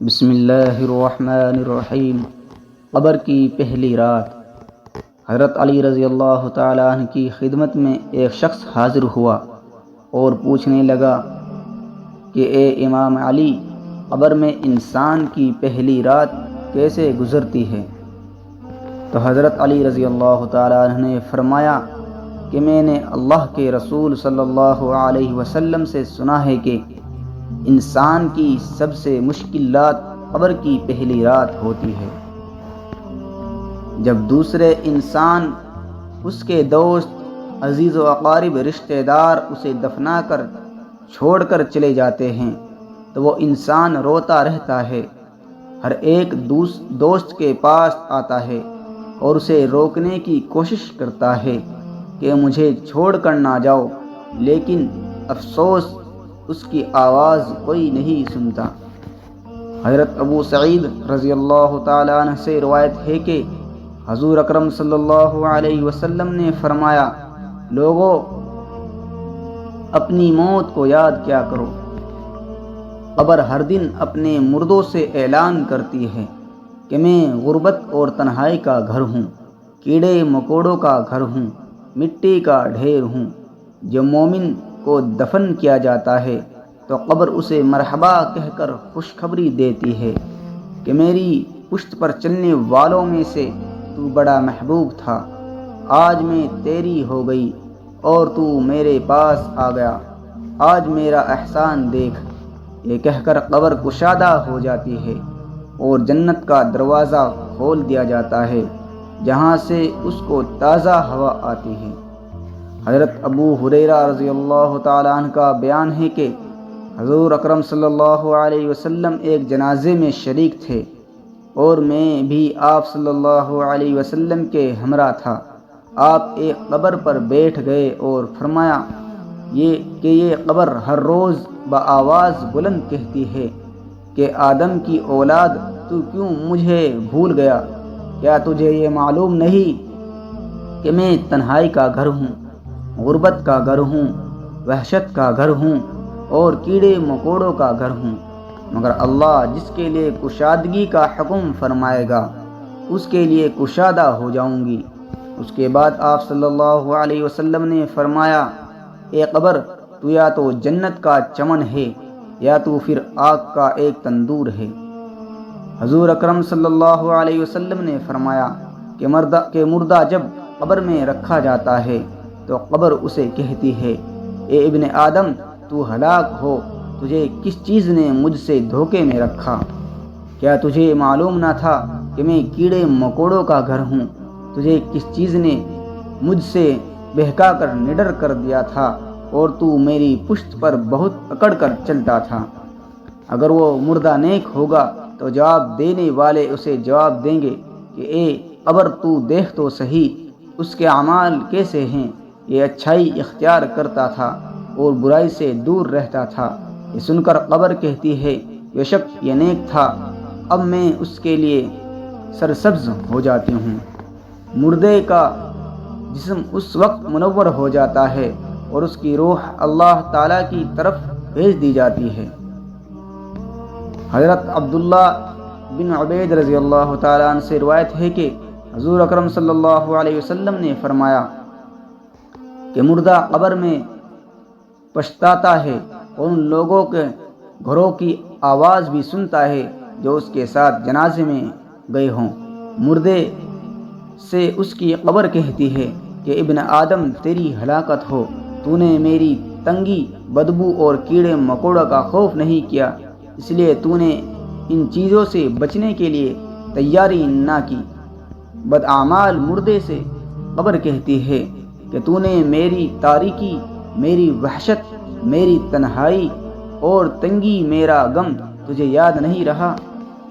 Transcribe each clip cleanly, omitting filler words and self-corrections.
بسم اللہ الرحمن الرحیم۔ قبر کی پہلی رات۔ حضرت علی رضی اللہ تعالیٰ عنہ کی خدمت میں ایک شخص حاضر ہوا اور پوچھنے لگا کہ اے امام علی، قبر میں انسان کی پہلی رات کیسے گزرتی ہے؟ تو حضرت علی رضی اللہ تعالیٰ عنہ نے فرمایا کہ میں نے اللہ کے رسول صلی اللہ علیہ وسلم سے سنا ہے کہ انسان کی سب سے مشکل رات قبر کی پہلی رات ہوتی ہے، جب دوسرے انسان، اس کے دوست، عزیز و اقارب، رشتہ دار اسے دفنا کر چھوڑ کر چلے جاتے ہیں تو وہ انسان روتا رہتا ہے۔ ہر ایک دوست کے پاس آتا ہے اور اسے روکنے کی کوشش کرتا ہے کہ مجھے چھوڑ کر نہ جاؤ، لیکن افسوس اس کی آواز کوئی نہیں سنتا۔ حضرت ابو سعید رضی اللہ تعالیٰ عنہ سے روایت ہے کہ حضور اکرم صلی اللہ علیہ وسلم نے فرمایا، لوگوں، اپنی موت کو یاد کیا کرو۔ قبر ہر دن اپنے مردوں سے اعلان کرتی ہے کہ میں غربت اور تنہائی کا گھر ہوں، کیڑے مکوڑوں کا گھر ہوں، مٹی کا ڈھیر ہوں۔ جب مومن کو دفن کیا جاتا ہے تو قبر اسے مرحبا کہہ کر خوشخبری دیتی ہے کہ میری پشت پر چلنے والوں میں سے تو بڑا محبوب تھا، آج میں تیری ہو گئی اور تو میرے پاس آ گیا، آج میرا احسان دیکھ۔ یہ کہہ کر قبر کشادہ ہو جاتی ہے اور جنت کا دروازہ کھول دیا جاتا ہے، جہاں سے اس کو تازہ ہوا آتی ہے۔ حضرت ابو ہریرہ رضی اللہ تعالیٰ عنہ کا بیان ہے کہ حضور اکرم صلی اللہ علیہ وسلم ایک جنازے میں شریک تھے اور میں بھی آپ صلی اللہ علیہ وسلم کے ہمراہ تھا۔ آپ ایک قبر پر بیٹھ گئے اور فرمایا یہ قبر ہر روز بآواز بلند کہتی ہے کہ آدم کی اولاد، تو کیوں مجھے بھول گیا؟ کیا تجھے یہ معلوم نہیں کہ میں تنہائی کا گھر ہوں، غربت کا گھر ہوں، وحشت کا گھر ہوں اور کیڑے مکوڑوں کا گھر ہوں؟ مگر اللہ جس کے لیے کشادگی کا حکم فرمائے گا اس کے لیے کشادہ ہو جاؤں گی۔ اس کے بعد آپ صلی اللہ علیہ وسلم نے فرمایا، اے قبر، تو یا تو جنت کا چمن ہے یا تو پھر آگ کا ایک تندور ہے۔ حضور اکرم صلی اللہ علیہ وسلم نے فرمایا کہ مردہ جب قبر میں رکھا جاتا ہے تو قبر اسے کہتی ہے، اے ابن آدم، تو ہلاک ہو، تجھے کس چیز نے مجھ سے دھوکے میں رکھا؟ کیا تجھے معلوم نہ تھا کہ میں کیڑے مکوڑوں کا گھر ہوں؟ تجھے کس چیز نے مجھ سے بہکا کر نڈر کر دیا تھا اور تو میری پشت پر بہت اکڑ کر چلتا تھا؟ اگر وہ مردہ نیک ہوگا تو جواب دینے والے اسے جواب دیں گے کہ اے قبر، تو دیکھ تو صحیح اس کے اعمال کیسے ہیں، یہ اچھائی اختیار کرتا تھا اور برائی سے دور رہتا تھا۔ یہ سن کر قبر کہتی ہے، بے شک یہ نیک تھا، اب میں اس کے لیے سرسبز ہو جاتی ہوں۔ مردے کا جسم اس وقت منور ہو جاتا ہے اور اس کی روح اللہ تعالیٰ کی طرف بھیج دی جاتی ہے۔ حضرت عبداللہ بن عبید رضی اللہ تعالیٰ عنہ سے روایت ہے کہ حضور اکرم صلی اللہ علیہ وسلم نے فرمایا کہ مردہ قبر میں پچھتاتا ہے اور ان لوگوں کے گھروں کی آواز بھی سنتا ہے جو اس کے ساتھ جنازے میں گئے ہوں۔ مردے سے اس کی قبر کہتی ہے کہ ابن آدم، تیری ہلاکت ہو، تو نے میری تنگی، بدبو اور کیڑے مکوڑوں کا خوف نہیں کیا، اس لیے تو نے ان چیزوں سے بچنے کے لیے تیاری نہ کی۔ بداعمال مردے سے قبر کہتی ہے کہ تو نے میری تاریکی، میری وحشت، میری تنہائی اور تنگی، میرا غم تجھے یاد نہیں رہا۔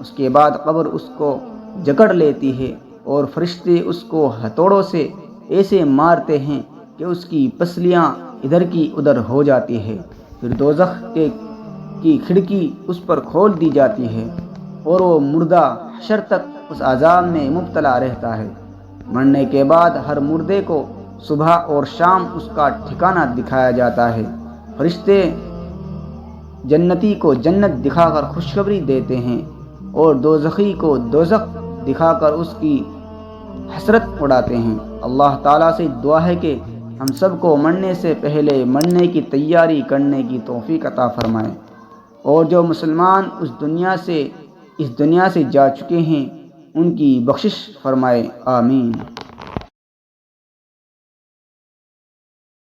اس کے بعد قبر اس کو جکڑ لیتی ہے اور فرشتے اس کو ہتھوڑوں سے ایسے مارتے ہیں کہ اس کی پسلیاں ادھر کی ادھر ہو جاتی ہے۔ پھر دوزخ کی کھڑکی اس پر کھول دی جاتی ہے اور وہ مردہ حشر تک اس عذاب میں مبتلا رہتا ہے۔ مرنے کے بعد ہر مردے کو صبح اور شام اس کا ٹھکانہ دکھایا جاتا ہے۔ فرشتے جنتی کو جنت دکھا کر خوشخبری دیتے ہیں اور دوزخی کو دوزخ دکھا کر اس کی حسرت اڑاتے ہیں۔ اللہ تعالیٰ سے دعا ہے کہ ہم سب کو مرنے سے پہلے مرنے کی تیاری کرنے کی توفیق عطا فرمائے، اور جو مسلمان اس دنیا سے جا چکے ہیں ان کی بخشش فرمائے، آمین۔